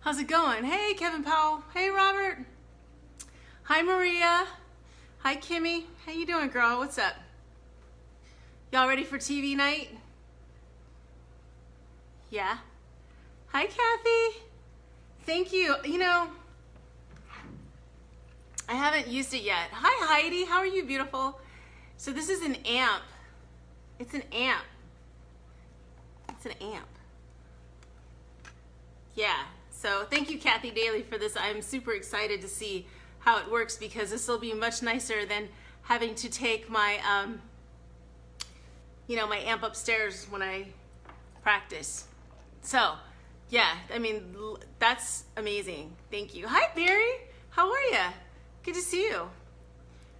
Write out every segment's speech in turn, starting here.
How's it going? Hey, Kevin Powell. Hey, Robert. Hi, Maria. Hi, Kimmy. How you doing, girl? What's up? Y'all ready for TV night? Yeah. Hi, Kathy. Thank you. You know, I haven't used it yet. Hi, Heidi. How are you, beautiful? So this is an amp. It's an amp. It's an amp. Yeah. So thank you, Kathy Daly, for this. I'm super excited to see how it works because this will be much nicer than having to take my, my amp upstairs when I practice. So, yeah, I mean, that's amazing. Thank you. Hi, Barry. How are you? Good to see you.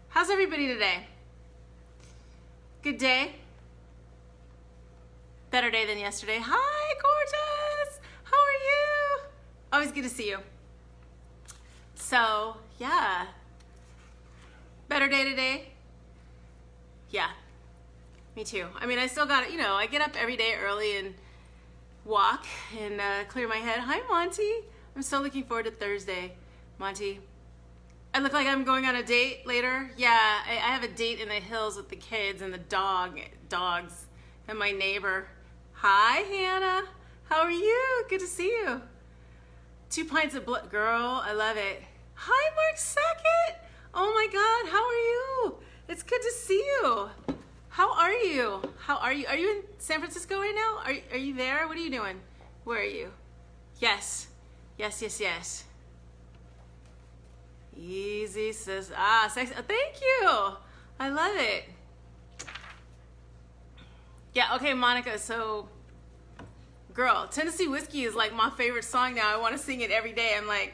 How's everybody today? Good day? Better day than yesterday. Hi, gorgeous. How are you? Always good to see you. So, yeah. Better day today? Yeah. Me too. I mean, I still got it, I get up every day early and walk and clear my head. Hi, Monty. I'm so looking forward to Thursday, Monty. I look like I'm going on a date later. Yeah, I have a date in the hills with the kids and the dogs and my neighbor. Hi, Hannah. How are you? Good to see you. 2 pints of blood. Girl, I love it. Hi, Mark Sackett. Oh my God, how are you? It's good to see you. How are you? How are you? Are you in San Francisco right now? Are you there? What are you doing? Where are you? Yes. Yes, yes, yes. Easy, sis. Sexy. Oh, thank you. I love it. Yeah, okay, Monica, so, girl, Tennessee Whiskey is like my favorite song now. I want to sing it every day. I'm like,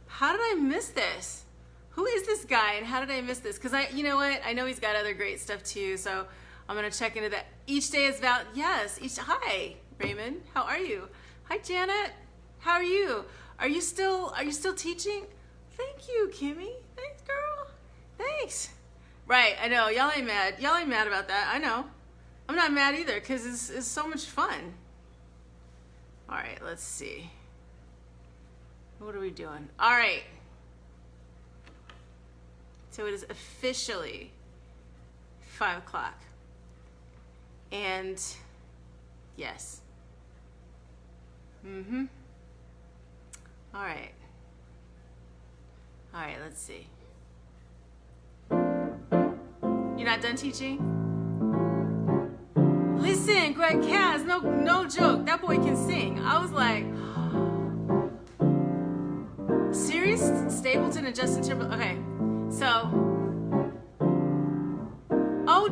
how did I miss this? Who is this guy and how did I miss this? Because you know what? I know he's got other great stuff too, so I'm going to check into that. Each day is about, yes. Hi, Raymond. How are you? Hi, Janet. How are you? Are you still teaching? Thank you, Kimmy. Thanks, girl. Thanks. Right, I know. Y'all ain't mad. Y'all ain't mad about that. I know. I'm not mad either because it's so much fun. All right, let's see. What are we doing? All right. So it is officially 5 o'clock. And yes. Mm-hmm. All right. All right, let's see. You're not done teaching? Listen, Greg Cass, no joke. That boy can sing. I was like, serious? Stapleton and Justin Timberlake. Okay, so,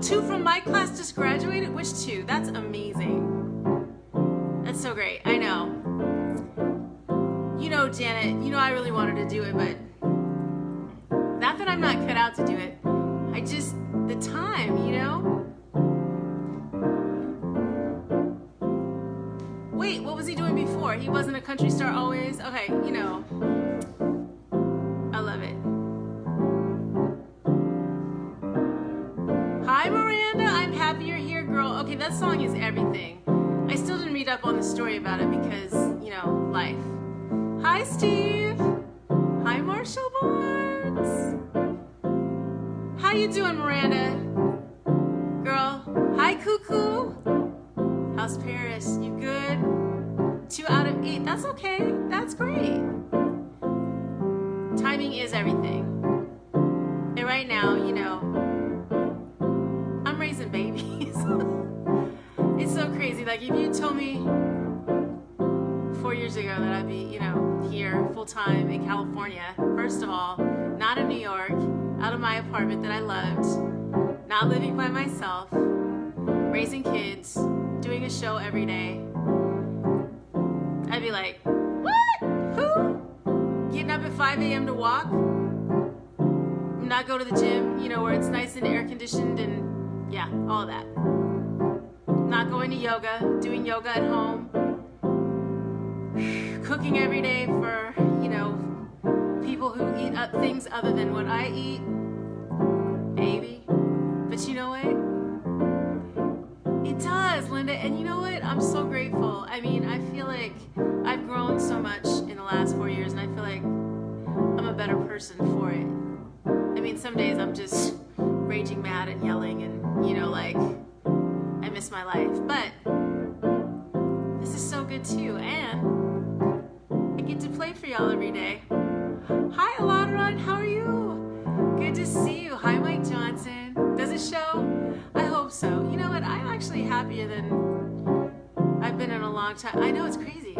2 from my class just graduated? Which 2? That's amazing. That's so great. I know. Janet, I really wanted to do it, but not that I'm not cut out to do it. The time, Wait, what was he doing before? He wasn't a country star always? Okay, I love it. Hi, Miranda. I'm happy you're here, girl. Okay, that song is everything. I still didn't read up on the story about it because, life. Hi, Steve. Hi, Marshall Barnes. How you doing, Miranda? Girl. Hi, Cuckoo. How's Paris? You good? 2 out of 8. That's okay. That's great. Timing is everything. And right now, I'm raising babies. It's so crazy. Like, if you told me 4 years ago that I'd be, here full-time in California, first of all, not in New York, out of my apartment that I loved, not living by myself, raising kids, doing a show every day, I'd be like, what? Who? Getting up at 5 a.m. to walk? Not go to the gym, where it's nice and air-conditioned and, yeah, all of that. Not going to yoga, doing yoga at home, cooking every day for, people who eat up things other than what I eat. Baby. But you know what? It does, Linda. And you know what? I'm so grateful. I mean, I feel like I've grown so much in the last person for it. I mean, some days I'm just raging mad and yelling and, you know, like, I miss my life. But this is so good too. And I get to play for y'all every day. Hi, Alana, how are you? Good to see you. Hi, Mike Johnson. Does it show? I hope so. You know what? I'm actually happier than I've been in a long time. I know, it's crazy.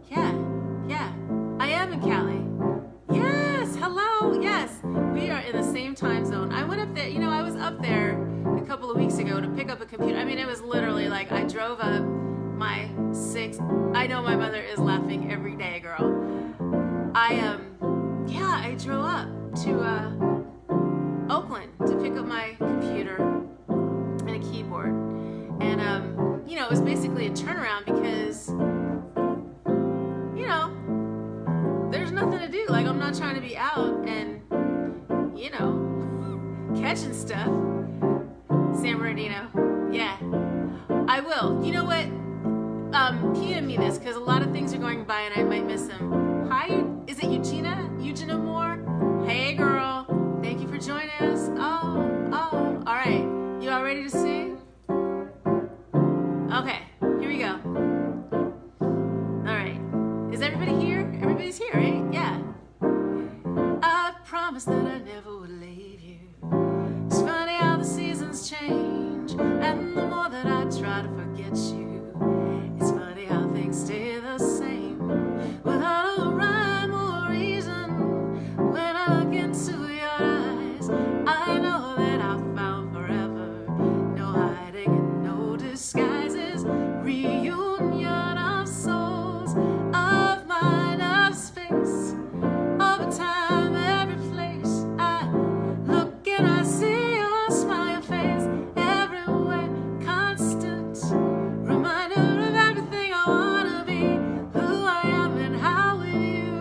Yeah. I am in Cali. Yes, hello. Yes, we are in the same time zone. I went up there, you know, I was up there a couple of weeks ago to pick up a computer. I mean, it was literally like I drove up my 6. I know my mother is laughing every day, girl. I drove up to Oakland to pick up my computer and a keyboard. And, you know, it was basically a turnaround because, you know, there's nothing to do. Like, I'm not trying to be out and, you know, catching stuff. San Bernardino. Yeah, I will. You know what? PM me this because a lot of things are going by and I might miss them. Hi, is it Eugenia? Eugenia Moore? Hey, girl. Thank you for joining us. Oh, all right. You all ready to sing? Okay, here we go. All right. Is everybody here? Everybody's here, right? Yeah. I promised that I never would leave you. It's funny how the seasons change, and the more that I try to forget you, it's funny how things stay the same without a rhyme or reason. When I look into your eyes, I know that I found forever. No hiding and no disguises. Reunion of souls, of mind, of space, of a time, every place. I look and I see your smile face everywhere, constant reminder of everything I wanna be, who I am and how with you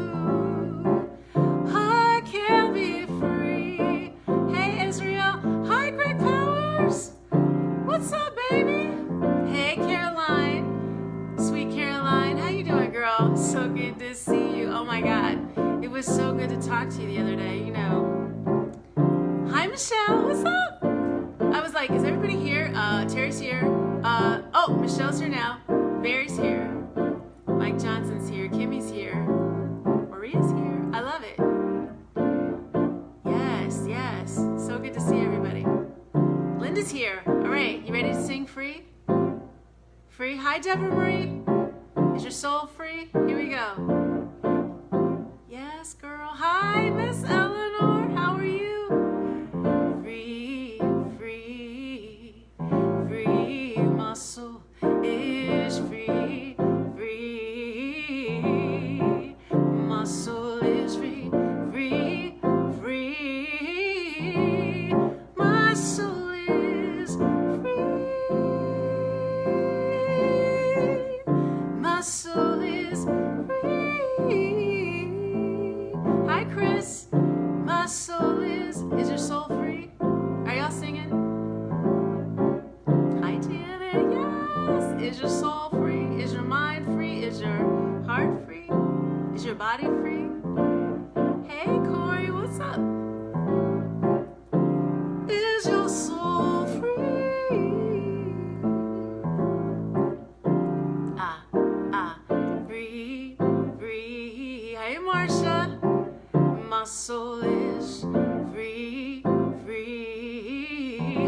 I can be free. Hey, Israel. Hi, Greg Powers. What's up, baby? Hey, Caroline. Sweet Caroline. How you doing, girl? So good to see you. Oh, my God. It was so good to talk to you the other day, you know. Hi, Michelle. What's up? I was like, is everybody here? Terry's here. Oh, Michelle's here now. Barry's here. Mike Johnson's here. Kimmy's here. Maria's here. I love it. Yes. So good to see everybody. Linda's here. All right, you ready to sing free? Free. Hi, Deborah Marie. Is your soul free? Here we go. Yes, girl. Hi, Miss Eleanor. How are you? Free. My soul is free. My soul is free. My soul is free. My soul is free. Hi, Chris. My soul is your soul free? Are y'all singing? Hi, Janet. Yes. Is your soul free? Is your mind free? Is your heart free? Is your body free? Hey, Corey, what's up? Is your soul free? Free. Hey, Marcia. My soul is free.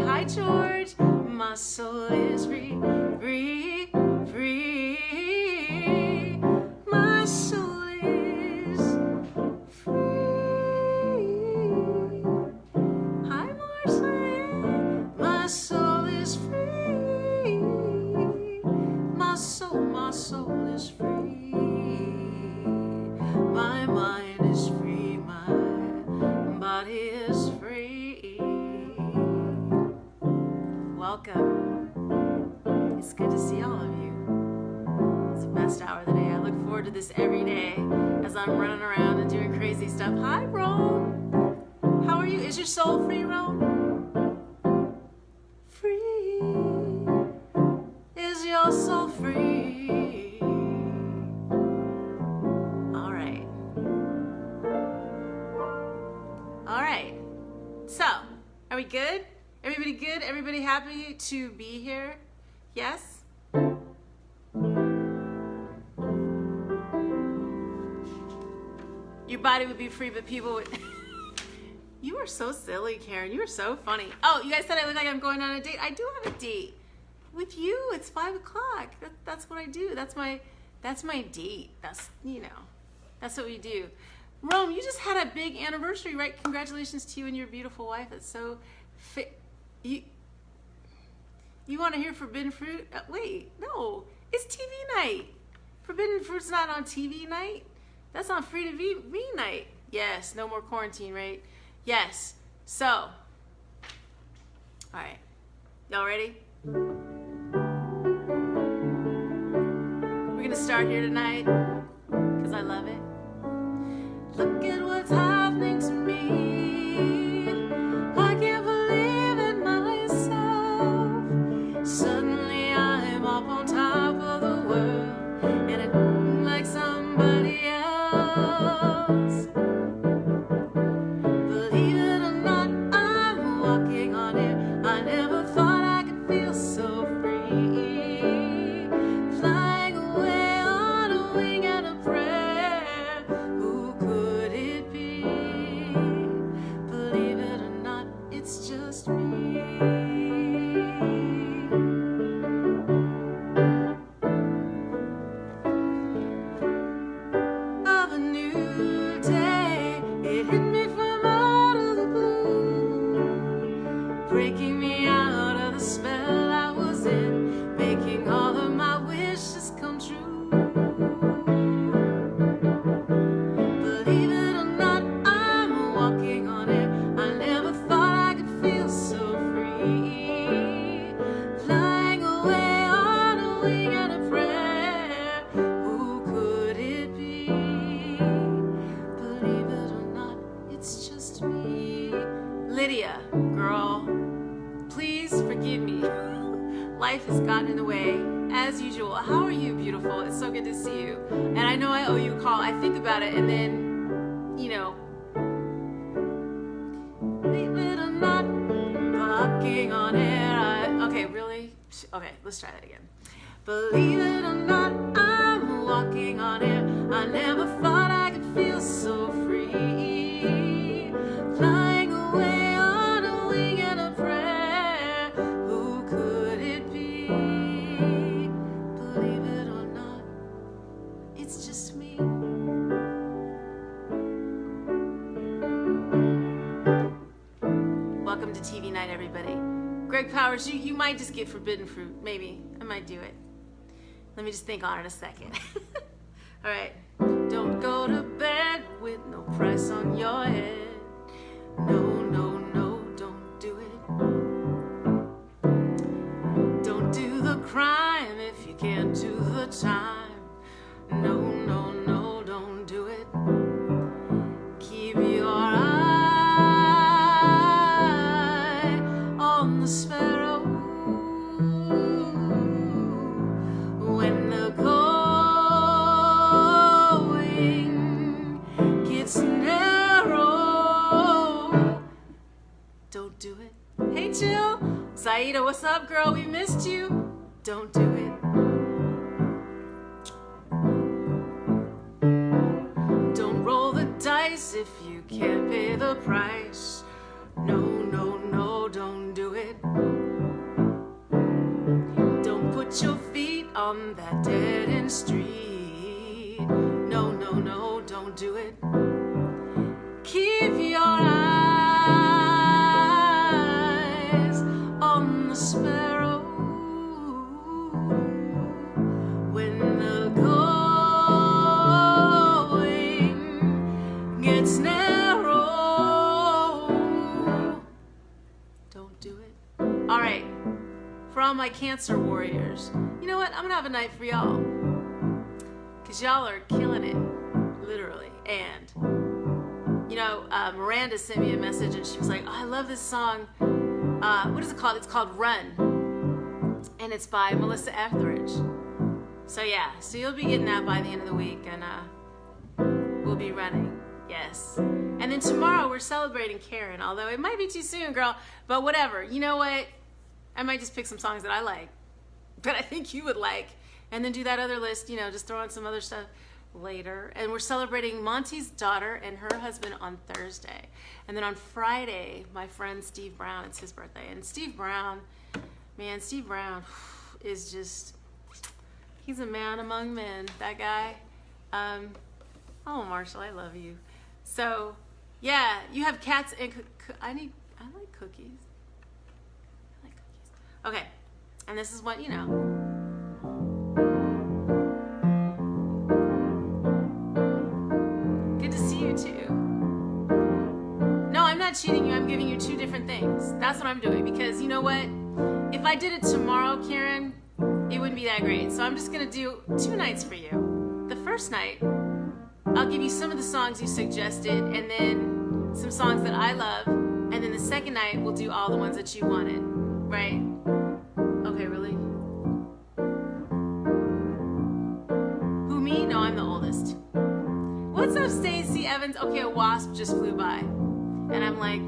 Hi, George. My soul is free. My soul is free. Hi, Marcia. My soul is free. My soul is free. My mind is free. My body is free. Welcome. It's good to see all of you. It's the best hour of the day. I look forward to this every day as I'm running around and doing crazy stuff. Hi, Rome. How are you? Is your soul free, Rome? Free. Is your soul free? All right. good? Everybody good? Everybody happy to be here? Yes? Your body would be free, but people would... You are so silly, Karen. You are so funny. Oh, you guys said I look like I'm going on a date. I do have a date. With you, it's 5 o'clock. That's what I do. That's my date. That's, you know, that's what we do. Rome, you just had a big anniversary, right? Congratulations to you and your beautiful wife. It's so you want to hear Forbidden Fruit? Wait, no, it's TV night. Forbidden Fruit's not on TV night. That's on Free to V night. Yes, no more quarantine, right? Yes. So, all right, y'all ready? We're gonna start here tonight because I love it. Look at what's happening to me. I can't believe it myself. Suddenly I'm up on top of the world, and it like somebody else. Believe it or not, I'm walking on air. I never thought I could feel so free, flying away on a wing and a prayer. Who could it be? Believe it or not, it's just me. Of a new day, it hit me from out of the blue, breaking me out of the spell I was in, making all of my wishes come true. Believe it or not, I'm walking on air. I never thought I could feel so free, flying away on a wing and a prayer. Who could it be? Believe it or not, it's just me. Lydia, girl, please forgive me. Life has gotten in the way, as usual. How are you, beautiful? It's so good to see you. And I know I owe you a call. I think about it, and then, you know, believe it or not, walking on air. Okay, really? Okay, let's try that again. Believe it or not, I'm walking on air. I never thought I could feel so free, flying away on a wing and a prayer. Who could it be? Believe it or not, it's just me. Welcome to TV night, everybody. Greg Powers, you might just get Forbidden Fruit. Maybe. I might do it. Let me just think on it a second. All right. Don't go to bed with no price on your head. No, no, no, don't do it. Don't do the crime if you can't do the time. No, no, no, don't do it. Keep your eye on the sparrow. When the going gets narrow, don't do it. Hey, Jill. Zaida, what's up, girl? We missed you. Don't do it. Don't roll the dice if you can't pay the price. No, no, no, don't do it. Don't put your feet on that dead-end street. No, no, no, don't do it. Keep your eyes on the sparrow. When the going gets narrow, don't do it. All right, for all my Cancer warriors, you know what? I'm gonna have a night for y'all, because y'all are killing it, literally. And you know, Miranda sent me a message and she was like, oh, I love this song. What is it called? It's called Run. And it's by Melissa Etheridge. So yeah, so you'll be getting that by the end of the week, and we'll be running. Yes. And then tomorrow we're celebrating Karen, although it might be too soon, girl. But whatever. You know what? I might just pick some songs that I like, that I think you would like, and then do that other list, you know, just throw on some other stuff later. And we're celebrating Monty's daughter and her husband on Thursday. And then on Friday, my friend Steve Brown, it's his birthday. And Steve Brown, man, Steve Brown is just, he's a man among men, that guy. Oh, Marshall, I love you. So, yeah, you have cats and I like cookies. I like cookies. Okay, and this is what, you know. Good to see you too. No, I'm not cheating you. I'm giving you two different things. That's what I'm doing, because you know what? If I did it tomorrow, Karen, it wouldn't be that great. So I'm just gonna do 2 nights for you. The first night, I'll give you some of the songs you suggested, and then some songs that I love, and then the second night we'll do all the ones that you wanted, right? Okay, really? Who, me? No, I'm the oldest. What's up, Stacey Evans? Okay, a wasp just flew by, and I'm like,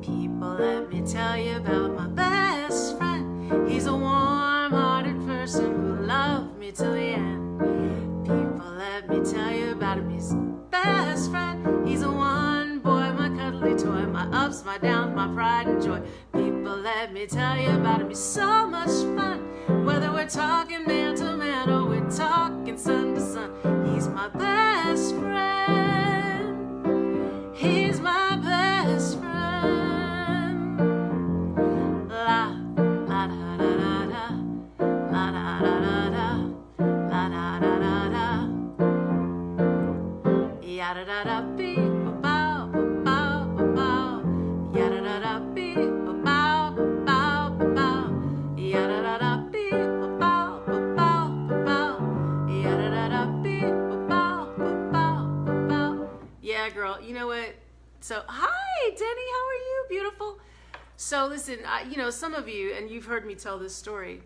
people, let me tell you about my best friend. He's a warm-hearted person who loved me till the end. People, let me tell you about him. He's best friend. He's a one boy, my cuddly toy, my ups, my downs, my pride and joy. People, let me tell you about him. He's so much fun. Whether we're talking man to man or we're talking sun to sun, he's my best friend. He's my best friend. La la da da da da, la da da da da, la da da da da. Yada da da beep, bow, bow, bow, yada da da beep, bow, bow, bow, yada da da beep, bow, bow, bow, yada da da beep, bow, bow, bow. Yeah, girl, you know what? So, hi, Denny, how are you? Beautiful. So, listen, you know, some of you, and you've heard me tell this story.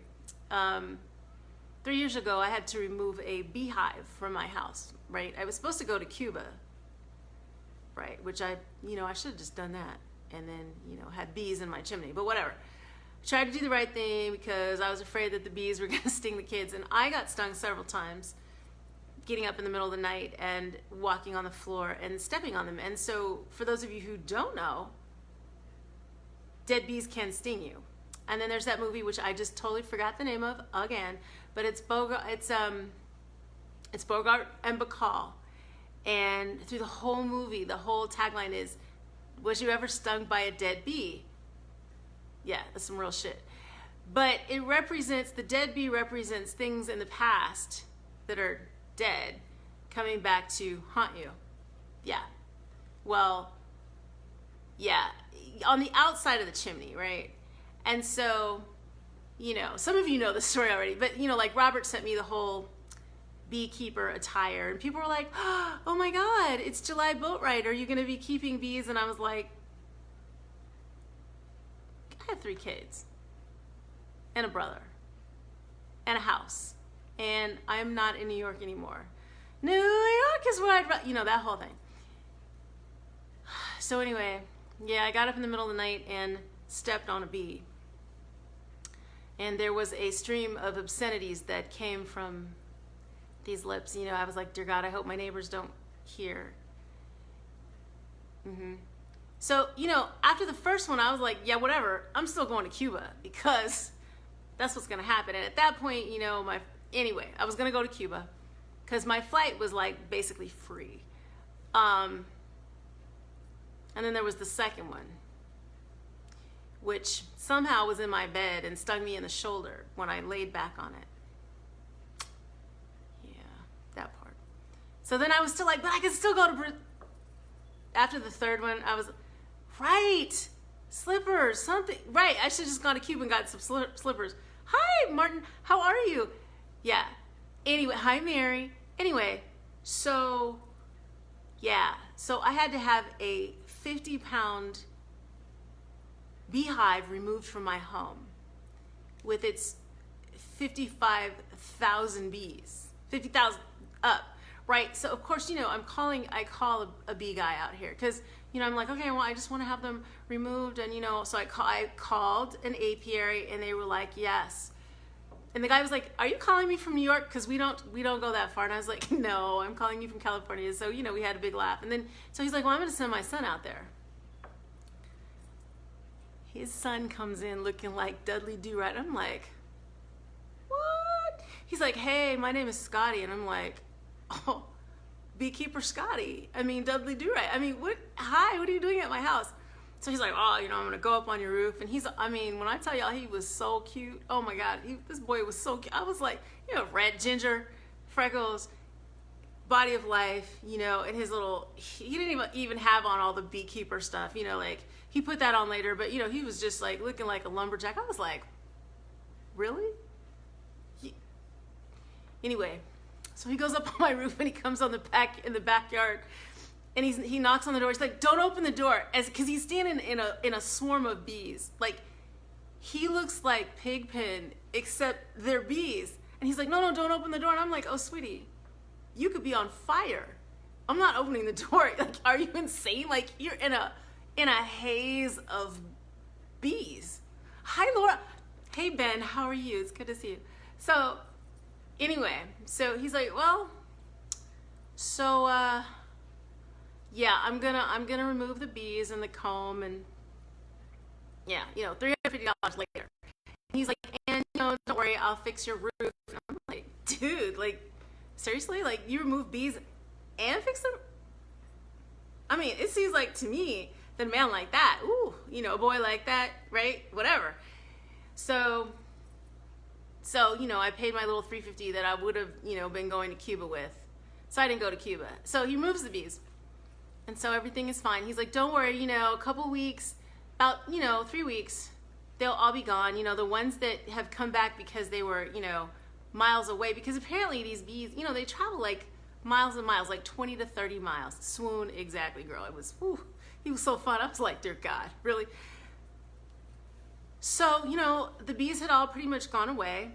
3 years ago, I had to remove a beehive from my house, right? I was supposed to go to Cuba, right? Which I should have just done that and then, had bees in my chimney, but whatever. I tried to do the right thing because I was afraid that the bees were gonna sting the kids, and I got stung several times getting up in the middle of the night and walking on the floor and stepping on them. And so for those of you who don't know, dead bees can sting you. And then there's that movie, which I just totally forgot the name of again, but it's Bogart and Bacall. And through the whole movie, the whole tagline is, was you ever stung by a dead bee? Yeah, that's some real shit. But it represents, the dead bee represents things in the past that are dead coming back to haunt you. Yeah. Well, yeah, on the outside of the chimney, right? And so, some of you know the story already, but like Robert sent me the whole beekeeper attire, and people were like, oh my God, it's July Boat Ride. Are you going to be keeping bees? And I was like, I have 3 kids and a brother and a house, and I'm not in New York anymore. New York is where I'd, that whole thing. So anyway, yeah, I got up in the middle of the night and stepped on a bee. And there was a stream of obscenities that came from these lips. I was like, dear God, I hope my neighbors don't hear. So, after the first one, I was like, yeah, whatever. I'm still going to Cuba because that's what's going to happen. And at that point, anyway, I was going to go to Cuba because my flight was like basically free. And then there was the second one, which somehow was in my bed and stung me in the shoulder when I laid back on it. Yeah, that part. So then I was still like, but I can still go to after the third one, I was, right, slippers, something. Right, I should have just gone to Cuba and got some slippers. Hi, Martin, how are you? Yeah, anyway, hi, Mary. Anyway, so, yeah, so I had to have a 50-pound beehive removed from my home with its 55,000 bees, 50,000 up, Right. So of course, I call a bee guy out here because, I'm like, okay, well, I just want to have them removed. And, so I called an apiary and they were like, yes. And the guy was like, are you calling me from New York? Because we don't go that far. And I was like, no, I'm calling you from California. So, we had a big laugh. And then, so he's like, well, I'm going to send my son out there. His son comes in looking like Dudley Do-Right. I'm like, what? He's like, hey, my name is Scotty. And I'm like, oh, beekeeper Scotty. I mean, Dudley Do-Right. I mean, what are you doing at my house? So he's like, oh, I'm going to go up on your roof. And when I tell y'all, he was so cute. Oh my God, this boy was so cute. I was like, red, ginger, freckles, body of life, and his little, he didn't even have on all the beekeeper stuff, like he put that on later, but he was just like looking like a lumberjack. I was like, really? Anyway, so he goes up on my roof and he comes in the backyard and he knocks on the door. He's like, don't open the door, because he's standing in a swarm of bees. Like, he looks like Pigpen, except they're bees. And he's like, no, don't open the door. And I'm like, oh, sweetie, you could be on fire. I'm not opening the door. Like, are you insane? Like, you're in a haze of bees. Hi, Laura. Hey, Ben, how are you? It's good to see you. So anyway, so he's like, well, so yeah, I'm gonna remove the bees and the comb, and yeah, $350 later. And he's like, and don't worry, I'll fix your roof. And I'm like, dude, like, seriously, like, you remove bees and fix them? I mean, it seems like to me that a man like that, ooh, a boy like that, right? Whatever. So I paid my little $350 that I would have, been going to Cuba with. So I didn't go to Cuba. So he removes the bees. And so everything is fine. He's like, don't worry, a couple weeks, about, 3 weeks, they'll all be gone. The ones that have come back because they were, miles away. Because apparently these bees, they travel like miles and miles, like 20 to 30 miles. Swoon, exactly, girl. It was, he was so fun. I was like, dear God, really? So, the bees had all pretty much gone away.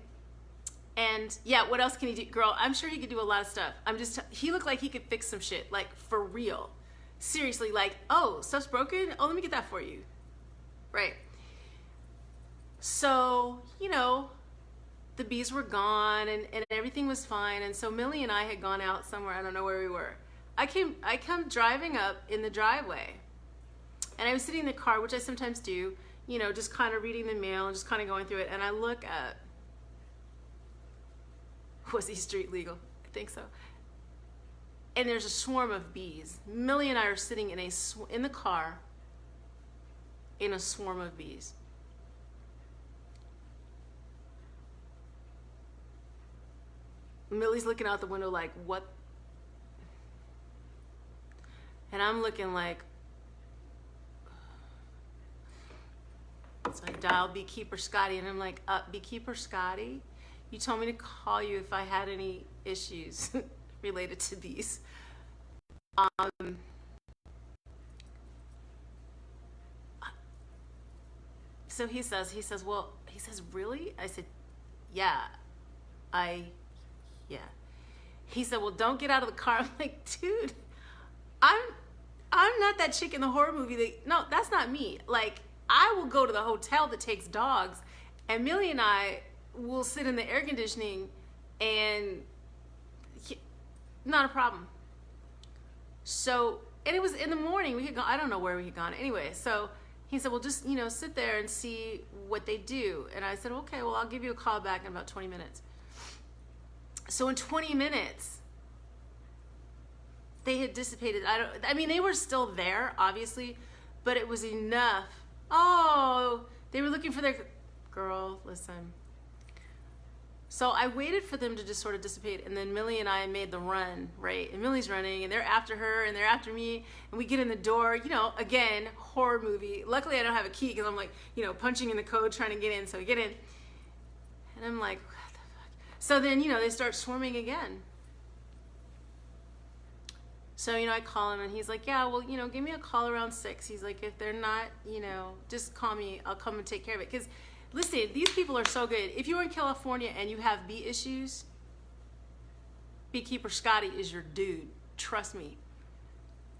And yeah, what else can he do? Girl, I'm sure he could do a lot of stuff. He looked like he could fix some shit, like for real. Seriously, like, oh, stuff's broken? Oh, let me get that for you. Right. So, the bees were gone and everything was fine. And so Millie and I had gone out somewhere. I don't know where we were. I come driving up in the driveway. And I was sitting in the car, which I sometimes do, just kind of reading the mail and just kind of going through it. And I look at, was he street legal? I think so. And there's a swarm of bees. Millie and I are sitting in the car in a swarm of bees. Millie's looking out the window like, what? And I'm looking like, so I dial Beekeeper Scotty and I'm like, Beekeeper Scotty, you told me to call you if I had any issues related to bees. So he says, really? I said, yeah. He said, well, don't get out of the car. I'm like, dude, I'm not that chick in the horror movie no, that's not me. Like, I will go to the hotel that takes dogs, and Millie and I will sit in the air conditioning, and not a problem. So, and it was in the morning. We had gone, I don't know where we had gone. Anyway, so he said, well, just, sit there and see what they do. And I said, okay, well, I'll give you a call back in about 20 minutes. So in 20 minutes, they had dissipated. They were still there, obviously, but it was enough. Oh, they were looking for their girl. Listen. So I waited for them to just sort of dissipate, and then Millie and I made the run, right? And Millie's running, and they're after her, and they're after me, and we get in the door, again, horror movie. Luckily, I don't have a key, because I'm like, punching in the code, trying to get in, so we get in. And I'm like, what the fuck? So then, they start swarming again. So, I call him, and he's like, yeah, well, give me a call around 6. He's like, if they're not, just call me. I'll come and take care of it. Because, listen, these people are so good. If you're in California and you have bee issues, Beekeeper Scotty is your dude. Trust me.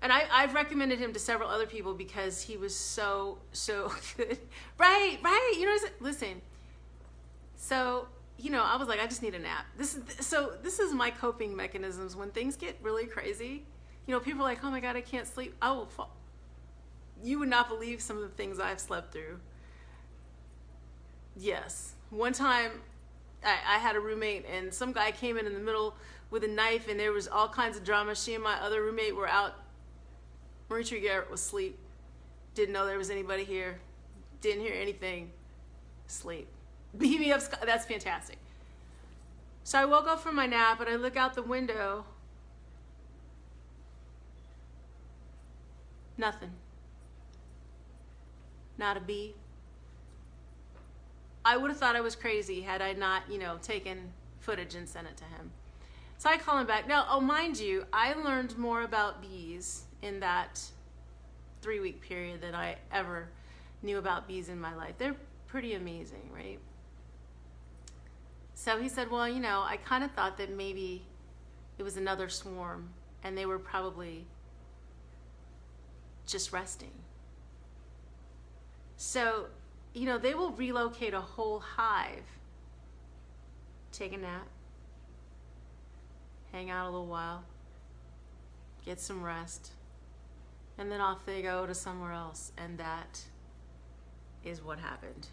And I've recommended him to several other people because he was so good. Right. You know, listen. So, you know, I was like, I just need a nap. This is my coping mechanisms when things get really crazy. You know, people are like, oh my God, I can't sleep. I will fall. You would not believe some of the things I've slept through. Yes. One time I had a roommate and some guy came in the middle with a knife and there was all kinds of drama. She and my other roommate were out. Marie Garrett was asleep. Didn't know there was anybody here. Didn't hear anything. Sleep. Beat me up. That's fantastic. So I woke up from my nap and I look out the window. Nothing. Not a bee. I would have thought I was crazy had I not, you know, taken footage and sent it to him. So I call him back. Now, oh, mind you, I learned more about bees in that 3-week period than I ever knew about bees in my life. They're pretty amazing, right? So he said, well, you know, I kind of thought that maybe it was another swarm and they were probably just resting. So, you know, they will relocate a whole hive, take a nap, hang out a little while, get some rest, and then off they go to somewhere else. And that is what happened.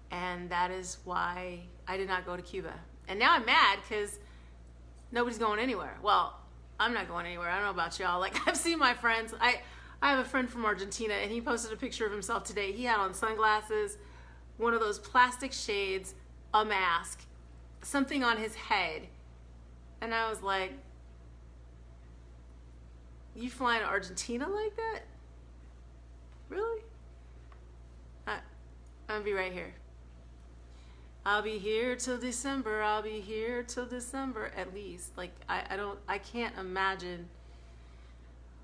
And that is why I did not go to Cuba. And now I'm mad because nobody's going anywhere. Well, I'm not going anywhere. I don't know about y'all. Like, I've seen my friends. I have a friend from Argentina, and he posted a picture of himself today. He had on sunglasses, one of those plastic shades, a mask, something on his head. And I was like, you flying to Argentina like that? Really? I'm gonna be right here. I'll be here till December. I'll be here till December at least. Like, I can't imagine.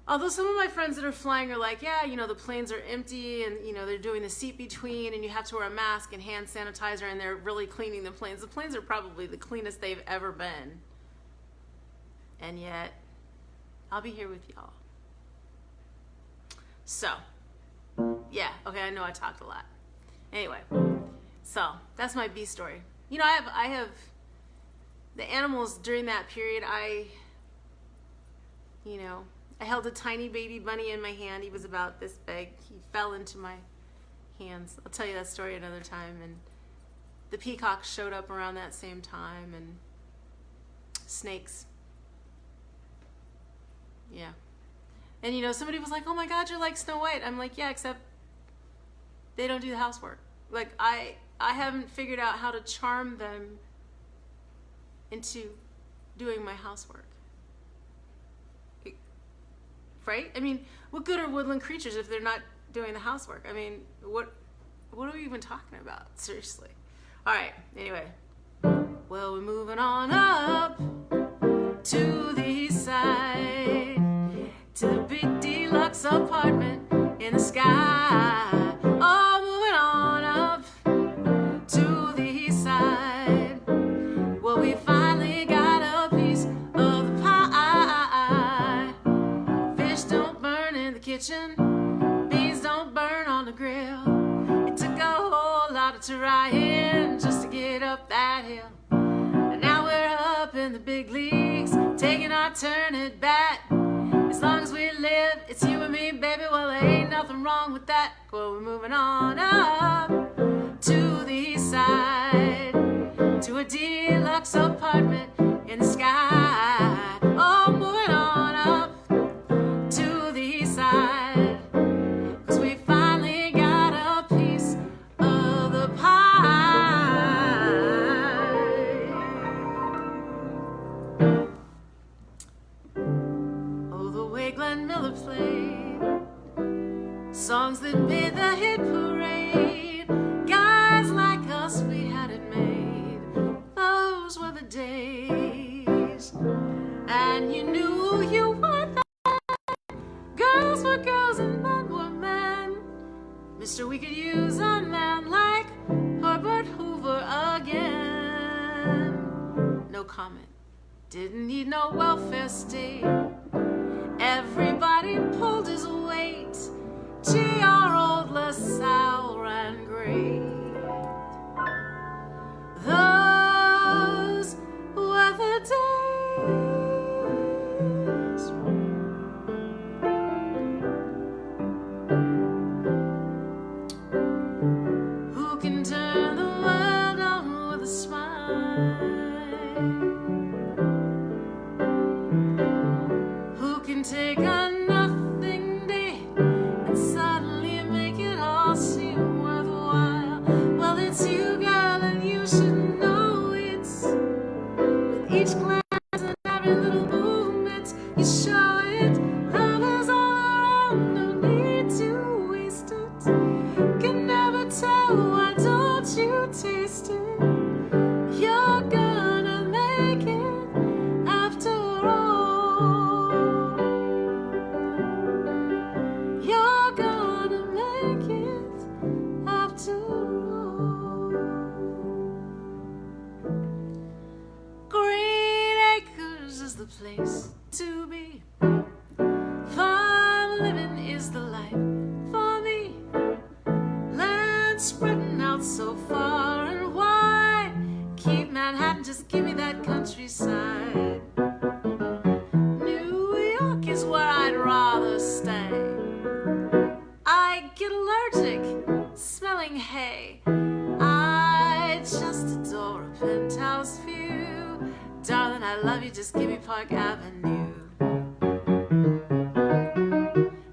Although some of my friends that are flying are like, yeah, you know, the planes are empty and, you know, they're doing the seat between and you have to wear a mask and hand sanitizer and they're really cleaning the planes. The planes are probably the cleanest they've ever been. And yet, I'll be here with y'all. So, yeah, okay, I know I talked a lot. Anyway, so that's my bee story. You know, I have the animals during that period. I held a tiny baby bunny in my hand. He was about this big. He fell into my hands. I'll tell you that story another time. And the peacocks showed up around that same time, and snakes. Yeah. And, you know, somebody was like, oh my God, you're like Snow White. I'm like, yeah, except they don't do the housework. Like, I haven't figured out how to charm them into doing my housework. Right? I mean, what good are woodland creatures if they're not doing the housework? I mean, what are we even talking about? Seriously. All right, anyway. Well, we're moving on up to the east side, to the big deluxe apartment in the sky. Oh, moving on up to the east side. Well, we finally got a piece of the pie. Fish don't burn in the kitchen, beans don't burn on the grill. It took a whole lot of trying just to get up that hill. And now we're up in the big leagues, taking our turn at bat. As long as we live, it's you and me, baby. Well, there ain't nothing wrong with that. Well, we're moving on up to the east side, to a deluxe apartment in the sky. Oh, moving on up to the east side, 'cause we finally got a piece of the pie. Oh, the way Glenn Miller played songs that made the hit parade. Guys like us, we had it made. Those were the days. And you knew you were the girls were girls and men were men. Mister, we could use a man like Herbert Hoover again. comment. Didn't need no welfare state. Everybody pulled his weight. Gee, our old LaSalle ran great. Those were the days. Who can turn the world on with a smile? Who can take a nothing day and suddenly make it all seem worthwhile? Well, it's you, girl, and you should know it's with each glance and every little movement you show it. Love is all around, no need to waste it. Can never tell, why don't you taste it? You're gonna make it after all. You're gonna make it after all. Green Acres is the place to be. Farm living is the life for me. Land spreading out so far and wide. Keep Manhattan, just give me that countryside. New York is where I'd rather stay. I get allergic smelling hay. I just adore a penthouse view. Darling, I love you, just give me Park Avenue.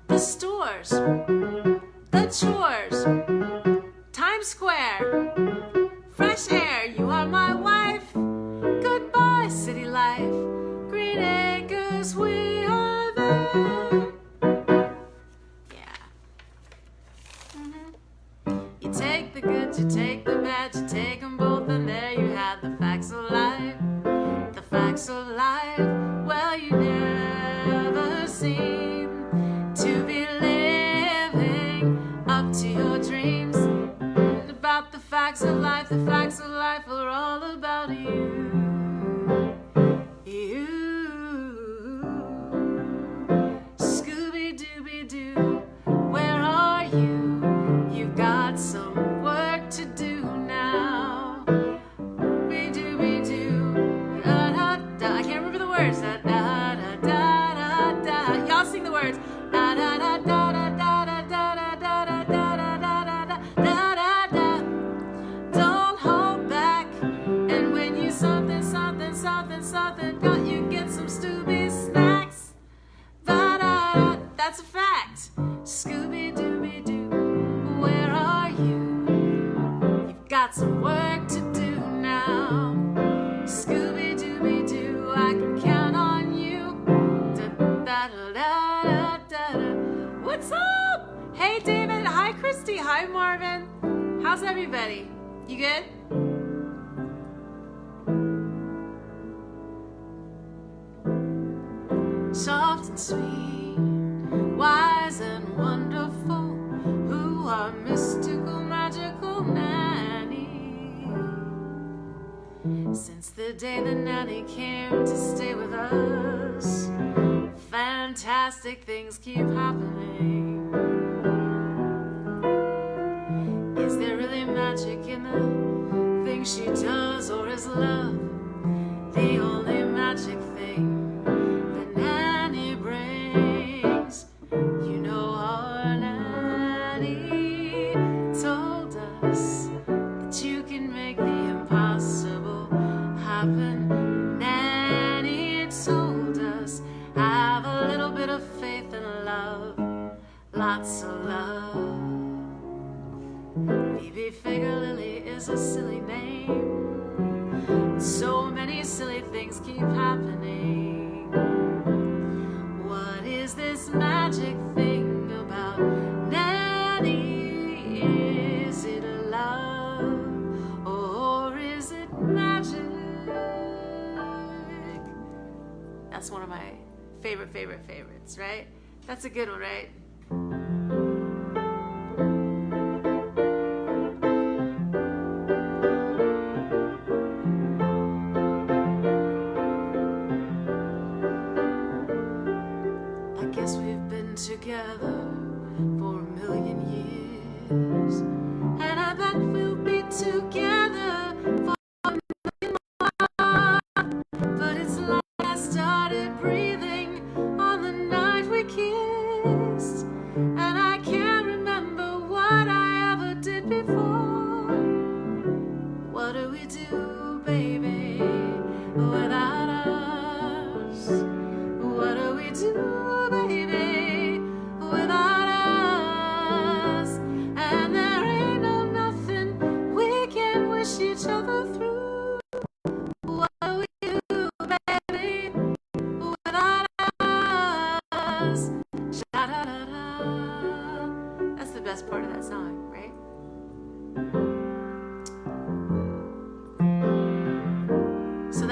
The stores, the chores, Times Square, fresh air, you are my wife. Goodbye, city life. Green Acres, we are there. Yeah. You take the good, you take the bad, you take them both, and there you have the facts of life. The facts of life. Well, you never seem to be living up to your dreams. About the facts of life, the facts of life are all about you. You. Scooby-Dooby-Doo, where are you? You've got some work to do now. Scooby-Dooby-Doo, da-da-da. I can't remember the words. Da-da-da-da-da-da. Y'all sing the words. Da-da-da-da-da-da-da-da-da-da-da-da-da-da. Don't hold back. And when you something, something, something, something, got you get some Stooby snacks. Da-da-da. That's a fact. Scooby-Dooby-Doo, where are you? You've got some work to do now. Scooby-Dooby-Doo, I can count on you. Da-da-da-da-da-da. What's up? Hey, David. Hi, Christy. Hi, Marvin. How's everybody? You good? Soft and sweet, wise and wonderful, who are mystical, magical nanny. Since the day the nanny came to stay with us, fantastic things keep happening. Is there really magic in the things she does, or is love the only magic thing that nanny brings? You know, our nanny told us that you can make the impossible happen. Nanny told us, have a little bit of faith and love, lots of love. Phoebe Figure Lily is a silly name. So many silly things keep happening. What is this magic thing about nanny? Is it love or is it magic? That's one of my favorites, right? That's a good one, right?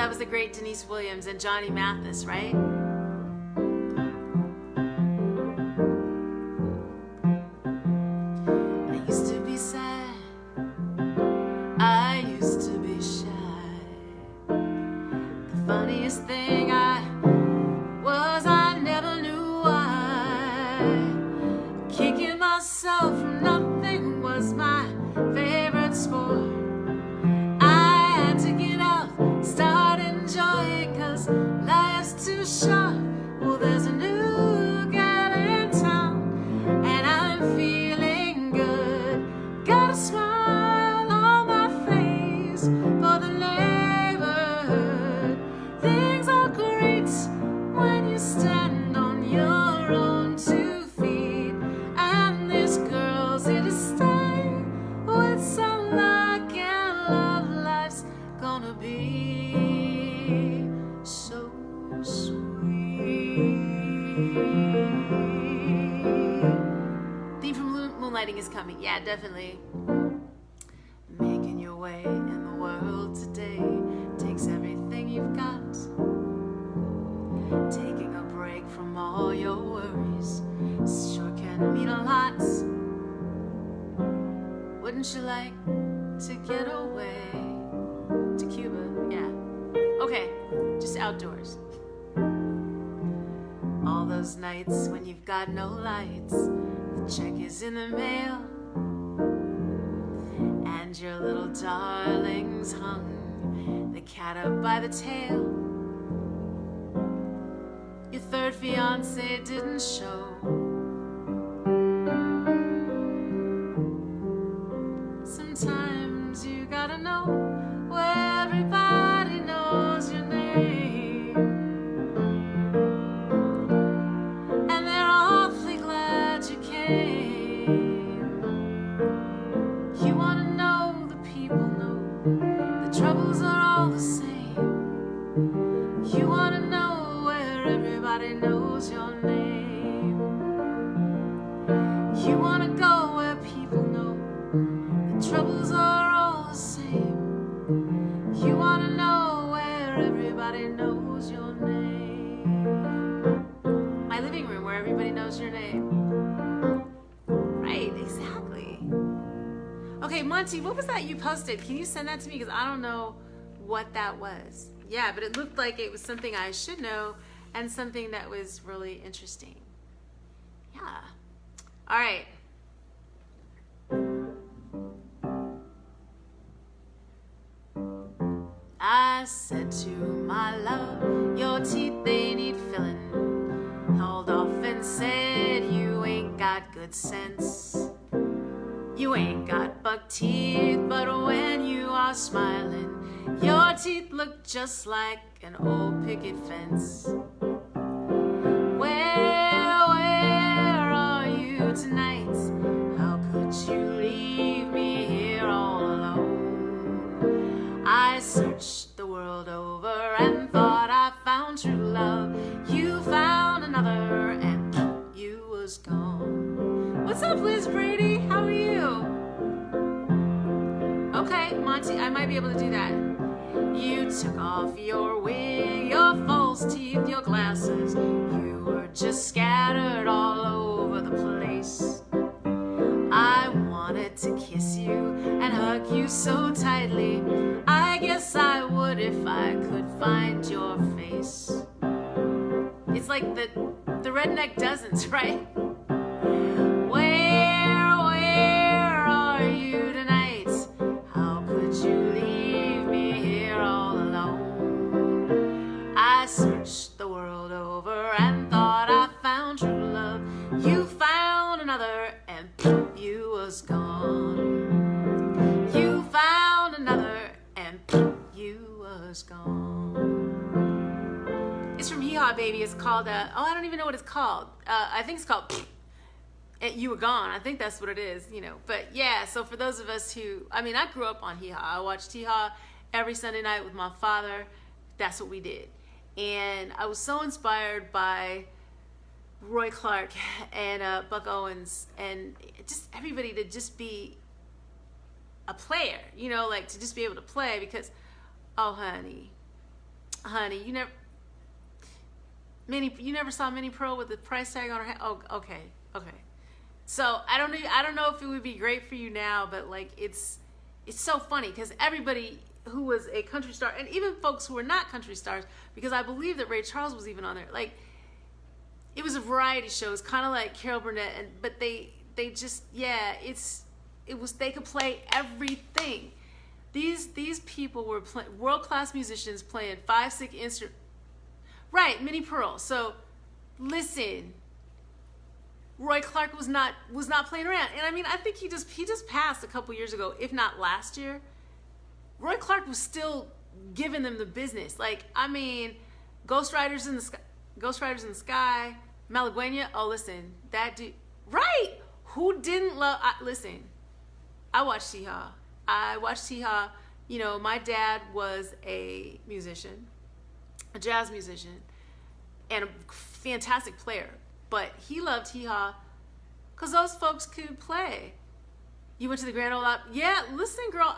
that was the great Denise Williams and Johnny Mathis, right? I used to be sad, I used to be shy. The funniest thing I never knew why. Kicking myself from nothing was my favorite sport. I had to get out, start enjoying, 'cause life's too short. Well, there's a new girl in town, and I'm feeling good. Got a smile on my face for the neighborhood. Things are great when you stand on your own 2 feet, and this girl's here to stay. With some luck and love, life's gonna be so sweet. Theme from Moonlighting is coming. Yeah, definitely. Making your way in the world today takes everything you've got. Taking a break from all your worries sure can mean a lot. Wouldn't you like to get away to Cuba? Yeah. Okay, just outdoors. All those nights when you've got no lights, the check is in the mail, and your little darling's hung the cat up by the tail. Your third fiance didn't show. Sometimes you gotta know where everybody knows your name, and they're awfully glad you came. You wanna know the people know the troubles are all the same. You wanna know where everybody knows your name. You wanna go where people know the troubles are all the same. You wanna know where everybody knows your name. My living room where everybody knows your name. Right, exactly. Okay, Monty, what was that you posted? Can you send that to me? Because I don't know what that was. Yeah, but it looked like it was something I should know and something that was really interesting. Yeah. All right. I said to my love, your teeth, they need filling. Held off and said, you ain't got good sense. You ain't got buck teeth, but when you are smiling, your teeth look just like an old picket fence. Where are you tonight? How could you leave me here all alone? I searched the world over and thought I found true love. You found another and you was gone. What's up, Liz Brady? How are you? Okay, Monty, I might be able to do that. You took off your wig, your false teeth, your glasses. You were just scattered all over the place. I wanted to kiss you and hug you so tightly. I guess I would if I could find your face. It's like the redneck dozens, right? Where are you tonight? How could you leave me here all alone? I searched the world over and thought I found true love. You found another and you was gone. You found another and you was gone. It's from Hee Haw Baby. It's called, I don't even know what it's called. I think it's called You Were Gone. I think that's what it is, you know. But yeah, so for those of us who, I mean, I grew up on Hee Haw. I watched Hee Haw every Sunday night with my father. That's what we did. And I was so inspired by Roy Clark and Buck Owens and just everybody to just be a player, you know, like to just be able to play because, oh honey, honey, you never saw Minnie Pearl with the price tag on her head? Oh, okay. So I don't know if it would be great for you now, but like it's so funny because everybody who was a country star, and even folks who were not country stars, because I believe that Ray Charles was even on there. Like, it was a variety show. It's kind of like Carol Burnett, but they just, yeah, they could play everything. These people were world-class musicians playing 5-6 instruments. Right, Minnie Pearl. So listen, Roy Clark was not playing around. And I mean, I think he just passed a couple years ago, if not last year. Roy Clark was still giving them the business. Like, I mean, Ghost Riders in the Sky, Malagueña. Oh, listen, that dude. Right. Who didn't love, listen, I watched Hee Haw. You know, my dad was a musician, a jazz musician, and a fantastic player. But he loved Hee Haw because those folks could play. You went to the Grand Ole Opry? Yeah, listen, girl,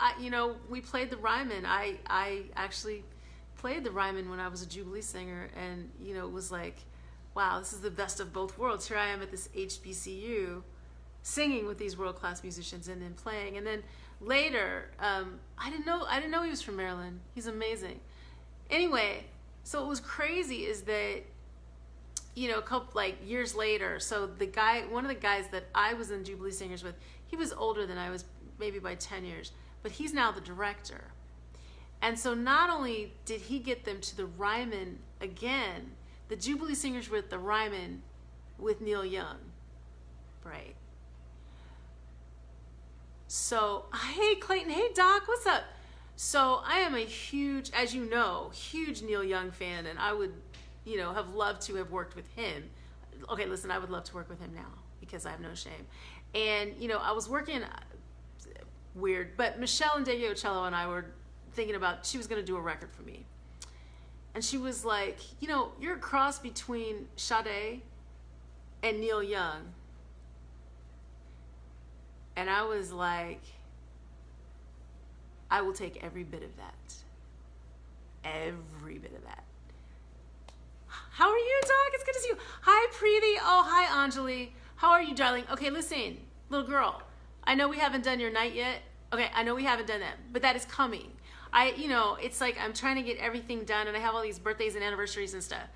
we played the Ryman. I actually played the Ryman when I was a Jubilee singer, and, it was like, wow, this is the best of both worlds. Here I am at this HBCU singing with these world-class musicians and then playing. And then later, I didn't know he was from Maryland. He's amazing. Anyway, so what was crazy is that, a couple years later, so one of the guys that I was in Jubilee Singers with, he was older than I was, maybe by 10 years, but he's now the director. And so not only did he get them to the Ryman again, the Jubilee Singers were at the Ryman with Neil Young, right? So, hey Clayton, hey Doc, what's up? So I am a huge, as you know, huge Neil Young fan, and I would, have loved to have worked with him. Okay, listen, I would love to work with him now because I have no shame. And, I was working, weird, but Michelle and Cello and I were thinking about, she was going to do a record for me. And she was like, you're a cross between Sade and Neil Young. And I was like, I will take every bit of that. Every bit of that. How are you, Doc? It's good to see you. Hi, Preeti. Oh, hi, Anjali. How are you, darling? Okay, listen, little girl. I know we haven't done your night yet. Okay, I know we haven't done that, but that is coming. It's like I'm trying to get everything done, and I have all these birthdays and anniversaries and stuff.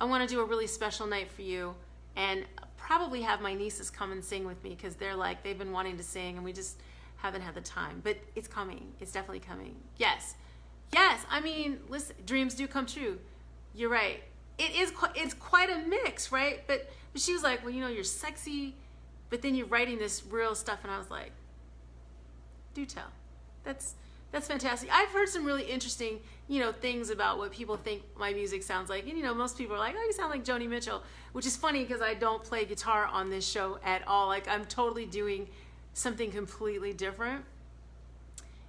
I want to do a really special night for you, and probably have my nieces come and sing with me because they've been wanting to sing, and we just haven't had the time. But it's coming. It's definitely coming. Yes. I mean, listen, dreams do come true. You're right. It's quite a mix, right? But she was like, well, you're sexy, but then you're writing this real stuff, and I was like, do tell. That's fantastic. I've heard some really interesting, things about what people think my music sounds like. And, most people are like, oh, you sound like Joni Mitchell, which is funny because I don't play guitar on this show at all. Like, I'm totally doing something completely different.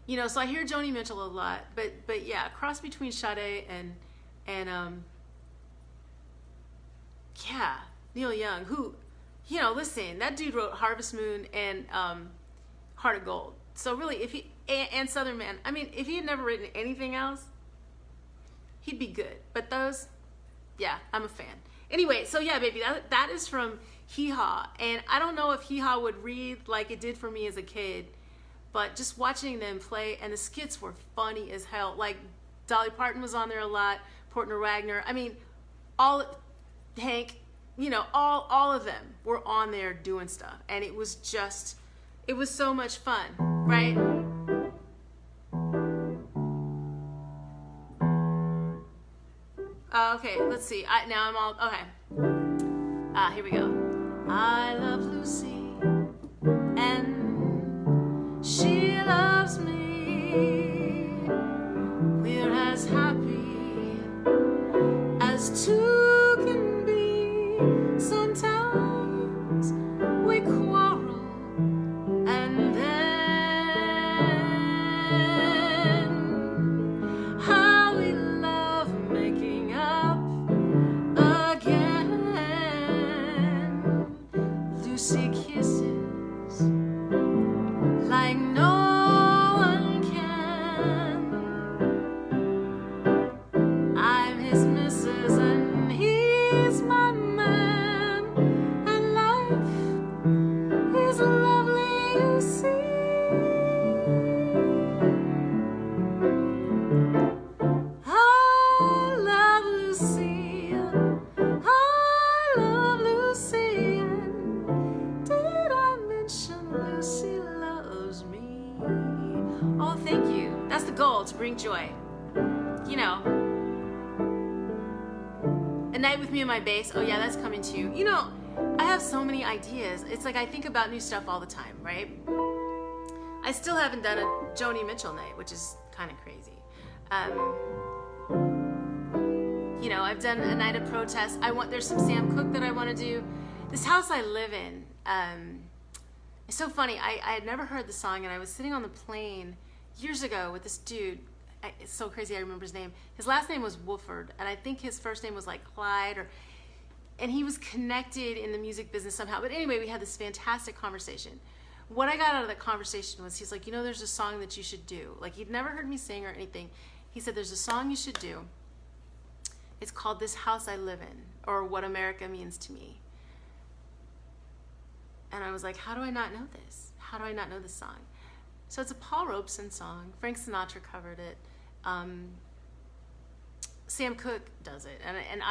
So I hear Joni Mitchell a lot, but yeah, cross between Sade and yeah, Neil Young, who, listen, that dude wrote Harvest Moon and Heart of Gold. So really, and Southern Man, I mean, if he had never written anything else, he'd be good. But those, yeah, I'm a fan. Anyway, so yeah, baby, that is from Hee Haw. And I don't know if Hee Haw would read like it did for me as a kid, but just watching them play, and the skits were funny as hell. Like, Dolly Parton was on there a lot, Portner Wagner. I mean, Hank, all of them were on there doing stuff. And it was so much fun, right? Okay, let's see. Now I'm all, okay. Here we go. I love Lucy, and she loves me. We're as happy as two can be. Sometimes we quarrel, and then how we love making up again. Lucy kisses like no one can. I Lucy loves me. Oh, thank you. That's the goal, to bring joy. You know, A Night with Me and My Bass. Oh yeah, that's coming too. You know, I have so many ideas. It's like I think about new stuff all the time, right? I still haven't done a Joni Mitchell night, which is kind of crazy. You know, I've done a night of protest. There's some Sam Cooke that I want to do. This house I live in, it's so funny. I had never heard the song, and I was sitting on the plane years ago with this dude. It's so crazy I remember his name. His last name was Woolford, and I think his first name was like Clyde, and he was connected in the music business somehow. But anyway, we had this fantastic conversation. What I got out of that conversation was, he's like, you know, there's a song that you should do. Like, he'd never heard me sing or anything. He said, there's a song you should do. It's called This House I Live In, or What America Means to Me. And I was like, how do I not know this? How do I not know this song? So it's a Paul Robeson song. Frank Sinatra covered it. Sam Cooke does it. And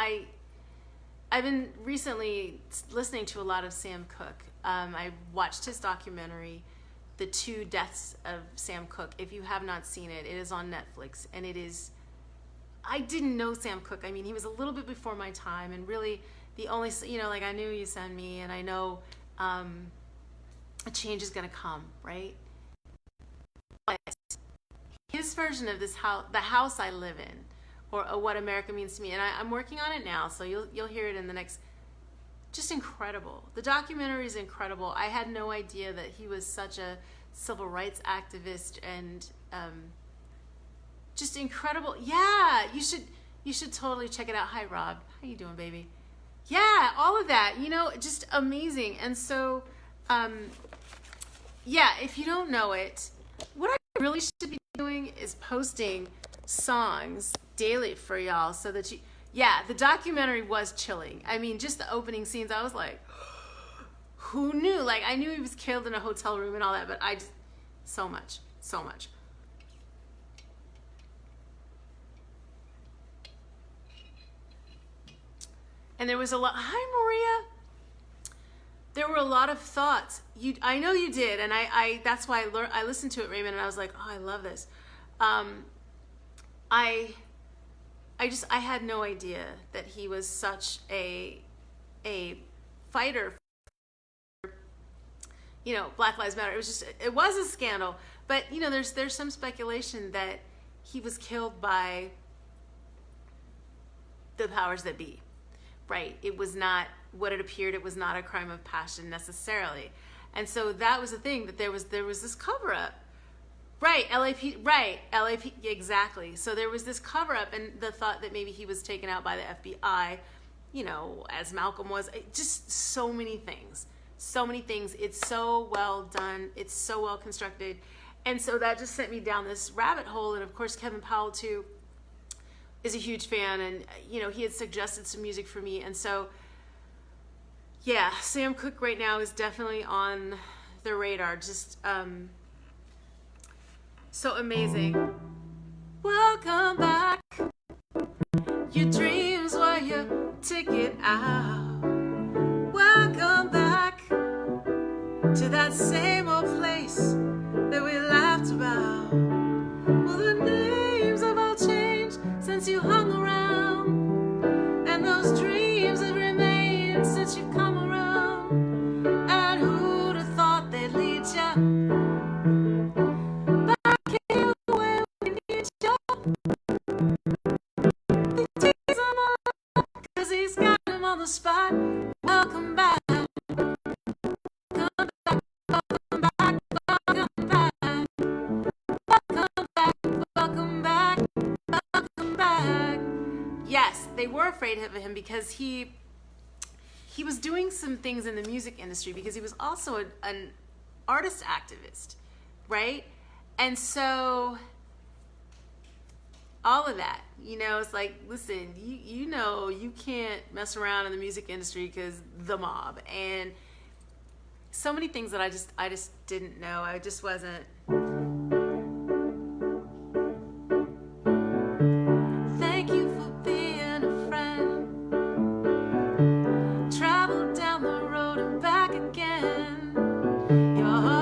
I've been recently listening to a lot of Sam Cooke. I watched his documentary, The Two Deaths of Sam Cooke. If you have not seen it, it is on Netflix. And it is, I didn't know Sam Cooke. I mean, he was a little bit before my time, and really the only, you know, like, I knew You Send Me, and I know a change is gonna come, right? But his version of this house, the house I live in, or What America Means to Me, and I'm working on it now, so you'll hear it in the next. Just incredible. The documentary is incredible. I had no idea that he was such a civil rights activist, and just incredible. Yeah, you should totally check it out. Hi, Rob. How you doing, baby? Yeah, all of that. You know, just amazing. And so, yeah, if you don't know it, what I really should be doing is posting songs daily for y'all, so that you. Yeah, the documentary was chilling. I mean, just the opening scenes, I was like, who knew? Like, I knew he was killed in a hotel room and all that, but I just, so much. And there was a lot, hi Maria. There were a lot of thoughts. I know you did, and I that's why I listened to it, Raymond, and I was like, oh, I love this. I had no idea that he was such a fighter for, you know, Black Lives Matter. It was a scandal, but you know, there's some speculation that he was killed by the powers that be, right? It was not what it appeared. It was not a crime of passion necessarily, and so that was the thing, that there was this cover up. Right, LAP, exactly. So there was this cover-up, and the thought that maybe he was taken out by the FBI, you know, as Malcolm was. Just so many things. It's so well done. It's so well constructed. And so that just sent me down this rabbit hole. And of course, Kevin Powell, too, is a huge fan. And, you know, he had suggested some music for me. And so, yeah, Sam Cooke right now is definitely on the radar. Just, so amazing. Welcome back. Your dreams were your ticket out. Welcome back to that same old place that we laughed about. Well, the names have all changed since you hung around, and those dreams have remained since you've come around. And who'd have thought they'd lead you? The spot. Welcome back. Welcome back. Welcome back. Welcome back. Welcome back. Welcome back. Yes, they were afraid of him because he was doing some things in the music industry, because he was also an artist activist, right? And so all of that, you know, it's like, listen, you know, you can't mess around in the music industry because the mob, and so many things that I just didn't know. I just wasn't. Thank you for being a friend. Travel down the road and back again. Your heart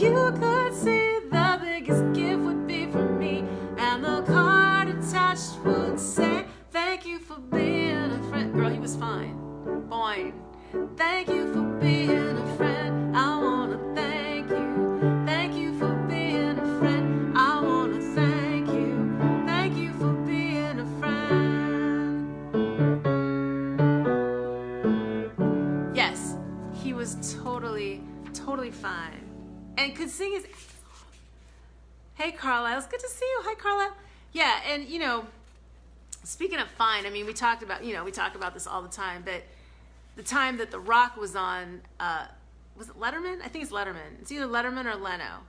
you could see, the biggest gift would be from me, and the card attached would say, thank you for being a friend. Girl, he was fine. Boing. Thank you for being a friend. I wanna thank you. Thank you for being a friend. I wanna thank you. Thank you for being a friend. Yes, he was totally fine. And could sing his ass off. Hey, Carlisle. It's good to see you. Hi, Carlisle. Yeah, and you know, speaking of fine, I mean, we talk about this all the time, but the time that The Rock was on, was it Letterman? I think it's Letterman. It's either Letterman or Leno.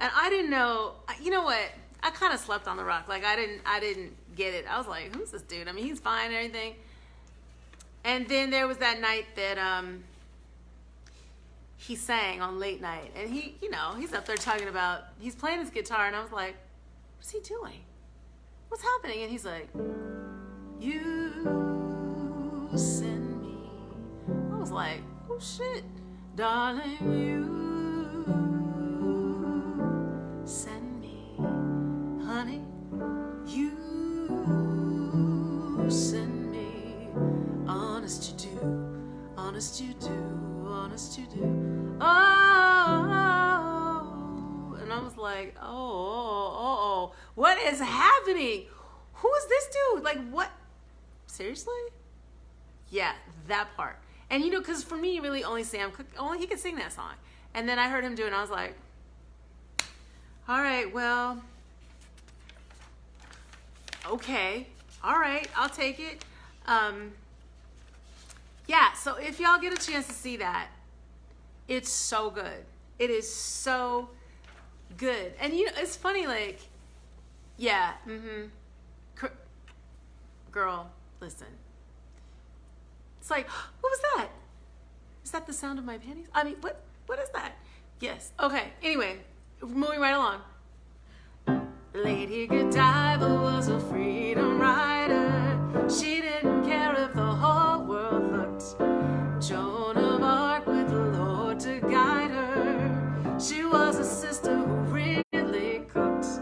And I didn't know, you know what? I kind of slept on The Rock. Like, I didn't get it. I was like, who's this dude? I mean, he's fine and everything. And then there was that night that he sang on late night. And he, you know, he's up there talking about, he's playing his guitar. And I was like, what's he doing? What's happening? And he's like, you send me. I was like, oh shit, darling, you send me, honey, you send me, honest you do, honest you do, honest you do, oh, and I was like, oh, what is happening? Who is this dude? Like, what? Seriously? Yeah, that part. And you know, because for me, really, only Sam Cooke, only he could sing that song. And then I heard him do it, and I was like, all right, well, okay, all right, I'll take it. Yeah, so if y'all get a chance to see that, it's so good. It is so good. And you know, it's funny, like, yeah, girl, listen. It's like, what was that? Is that the sound of my panties? I mean, what is that? Yes. Okay. Anyway, moving right along. Lady Godiva was a freedom rider. She didn't care if the whole world looked. Joan of Arc with the Lord to guide her. She was a sister who really cooked.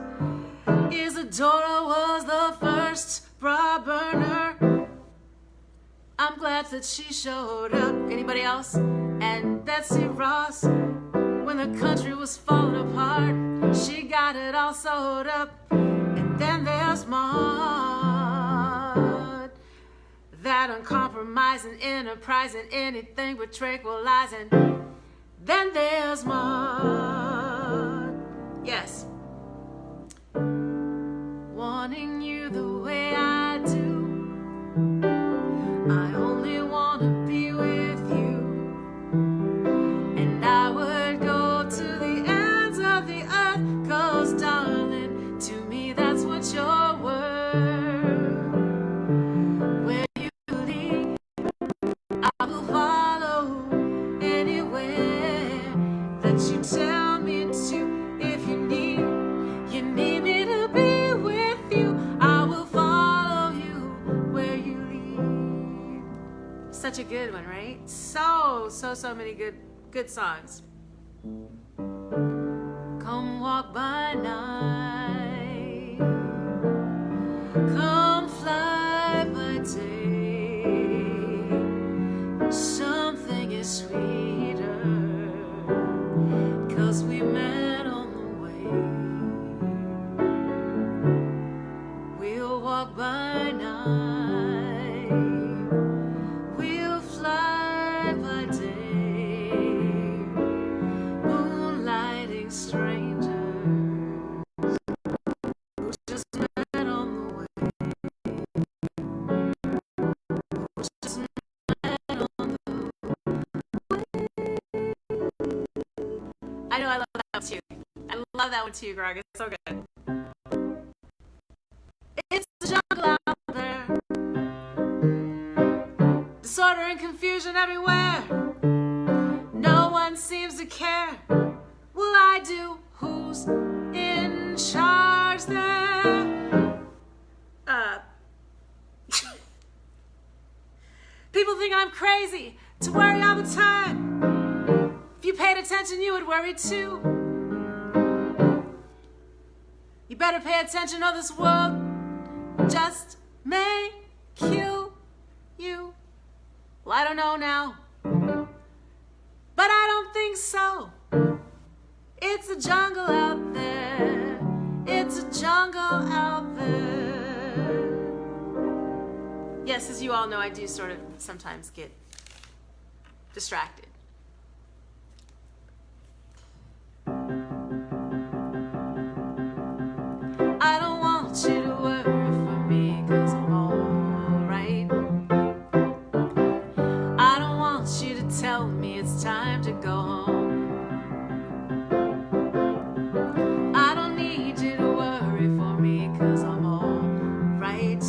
Isadora was the first bra burner. I'm glad that she showed up. Anybody else? And Betsy Ross, when the country was falling apart, she got it all sewed up. And then there's Maud, that uncompromising, enterprising, anything but tranquilizing. Then there's Maud. Yes. Wanting you the way I do. I only want to be with you, and I would go to the ends of the earth, 'cause darling, to me that's what you're worth. Where you lead, I will follow anywhere that you tell me to. If you need me to be with you, I will follow you where you lead. Such a good one, right? So many good songs. Come walk by night, come fly by day. Something is sweeter, 'cause we met on the way. We'll walk by night, we'll fly by day, moonlighting strangers who just met on the way. Who just met on the way. I know, I love that one too. I love that one too, Greg. It's so good. It's the jungle out there, disorder and confusion everywhere. No one seems to care. Will I do? Who's in charge there? People think I'm crazy to worry all the time. If you paid attention, you would worry too. better pay attention or this world just may kill you. Well, I don't know now, but I don't think so. It's a jungle out there. It's a jungle out there. Yes, as you all know, I do sort of sometimes get distracted. I don't want you to worry for me, 'cause I'm alright. I don't want you to tell me it's time to go home. I don't need you to worry for me, 'cause I'm alright.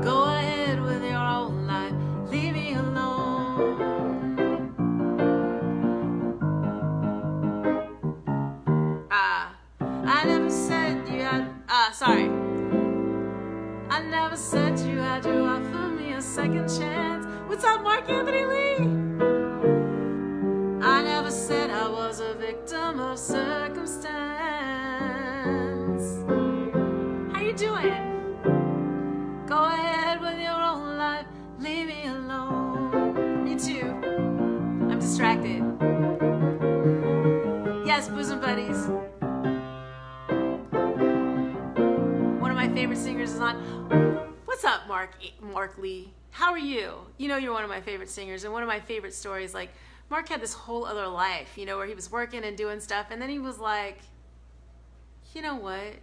Go ahead with your own life, leave me alone. I never said you had, sorry. I never said you had to offer me a second chance. What's up, Mark Anthony Lee? I never said I was a victim of circumstance. How you doing? Go ahead with your own life, leave me alone. Me too. I'm distracted. Yes, bosom buddies. One of my favorite singers is on. What's up, Mark Lee? How are you? You know you're one of my favorite singers, and one of my favorite stories, like, Mark had this whole other life, you know, where he was working and doing stuff, and then he was like, you know what?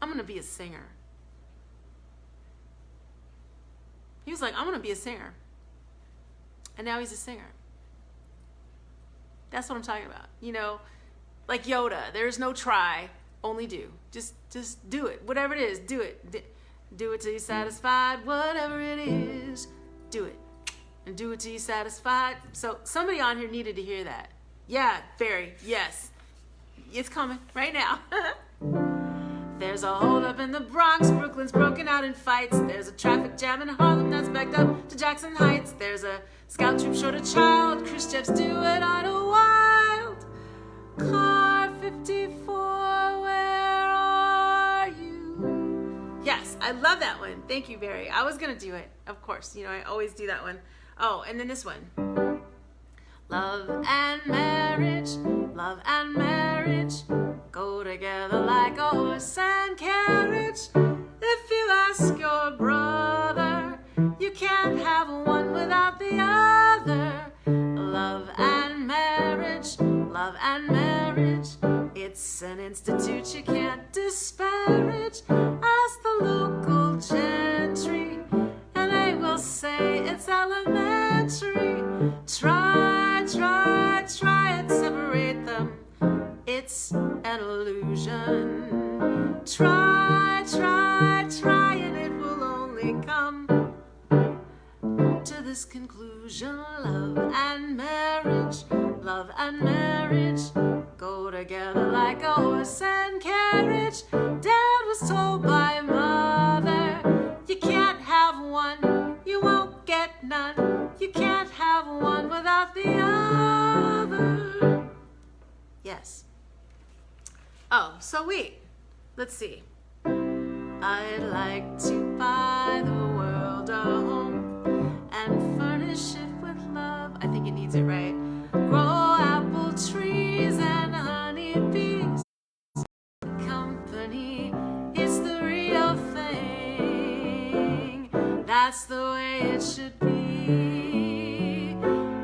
I'm gonna be a singer. He was like, I'm gonna be a singer. And now he's a singer. That's what I'm talking about. You know, like Yoda, there's no try, only do. Just do it. Whatever it is, do it. Do it till you're satisfied. Whatever it is, do it. And do it till you're satisfied. So somebody on here needed to hear that. Yeah, very, yes. It's coming right now. There's a holdup in the Bronx. Brooklyn's broken out in fights. There's a traffic jam in Harlem that's backed up to Jackson Heights. There's a scout troop short a child. Chris Jeffs do it on a wild car 54. Where are you? Yes, I love that one. Thank you, Barry. I was gonna do it, of course. You know, I always do that one. Oh, and then this one. Love and marriage go together like a horse and carriage. If you ask your brother, you can't have one without the other. Love and marriage, it's an institute you can't disparage. Ask the local gentry, and they will say it's elementary. Try and separate them. It's an illusion. Try, and it will only come to this conclusion. Love and marriage go together like a horse and carriage. Dad was told by mother, you can't have one, you won't get none. You can't have one without the other. Yes. Oh, so wait. Let's see. I'd like to buy the world a home and furnish it with love. I think it needs it right. Grow apple trees and honey bees. Company is the real thing. That's the way it should be.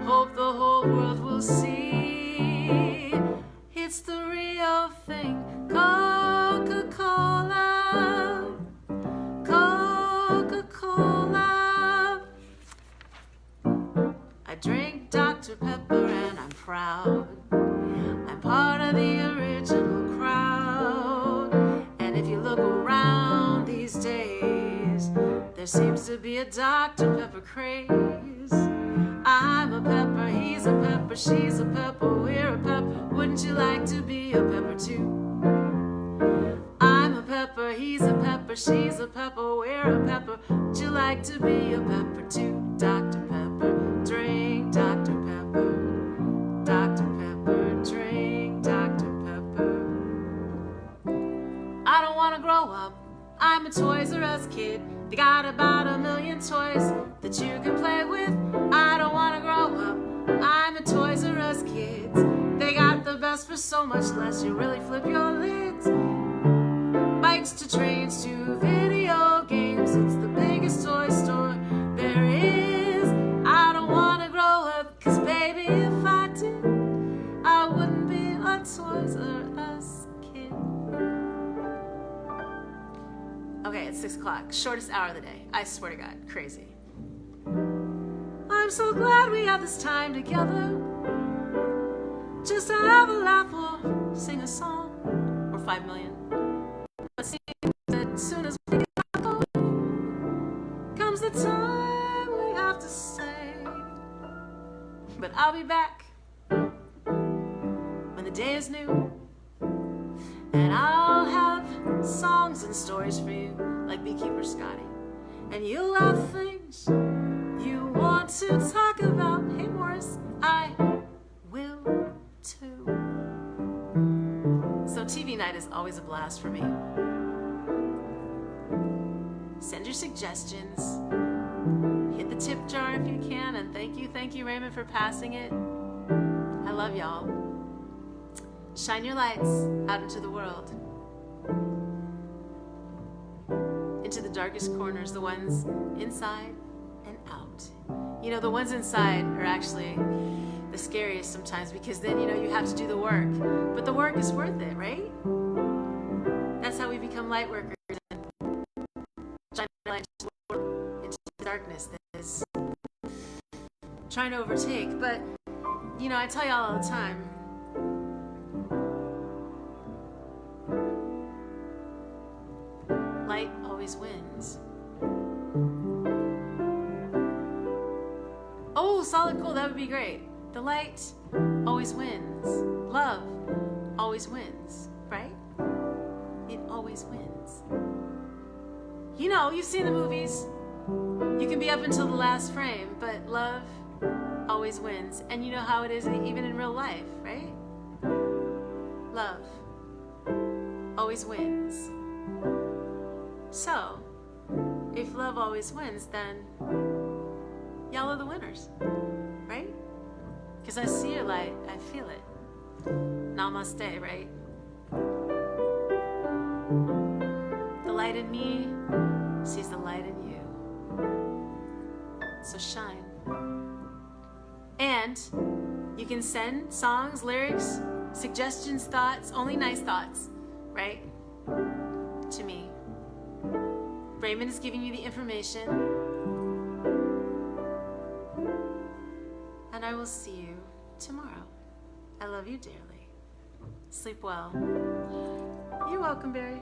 Hope the whole world will see. It's the real thing. Coca-Cola, Coca-Cola. I drink Dr. Pepper and I'm proud. I'm part of the original crowd. And if you look around these days, there seems to be a Dr. Pepper craze. I'm a pepper, he's a pepper, she's a pepper, we're a pepper. Wouldn't you like to be a pepper too? I'm a pepper, he's a pepper, she's a pepper, we're a pepper. Would you like to be a pepper too? Dr. Pepper, drink Dr. Pepper. Dr. Pepper, drink Dr. Pepper. Toys R Us kid. They got about 1 million toys that you can play with. I don't wanna grow up, I'm a Toys R Us kid. They got the best for so much less, you really flip your lids. Bikes to trains to video games, it's the biggest toy store there is. I don't wanna grow up, cause baby if I did, I wouldn't be a Toys R Us kid. Okay, it's 6 o'clock, shortest hour of the day. I swear to God, crazy. I'm so glad we had this time together, just to have a laugh or sing a song, or 5 million. But see, as soon as we go, comes the time we have to say. But I'll be back when the day is new, and I'll have songs and stories for you, like Beekeeper Scotty. And you'll have things you want to talk about. Hey Morris, I will too. So TV night is always a blast for me. Send your suggestions. Hit the tip jar if you can, and thank you Raymond for passing it. I love y'all. Shine your lights out into the world. Into the darkest corners, the ones inside and out. You know, the ones inside are actually the scariest sometimes, because then, you know, you have to do the work. But the work is worth it, right? That's how we become light workers and shine light into the darkness that is trying to overtake. But, you know, I tell y'all all the time, light always wins. Oh, solid gold, that would be great. The light always wins. Love always wins, right? It always wins. You know, you've seen the movies. You can be up until the last frame, but love always wins. And you know how it is even in real life, right? Love always wins. So, if love always wins, then y'all are the winners, right? Because I see your light, I feel it. Namaste, right? The light in me sees the light in you. So shine. And you can send songs, lyrics, suggestions, thoughts, only nice thoughts, right? To me. Raymond is giving you the information. And I will see you tomorrow. I love you dearly. Sleep well. You're welcome, Barry.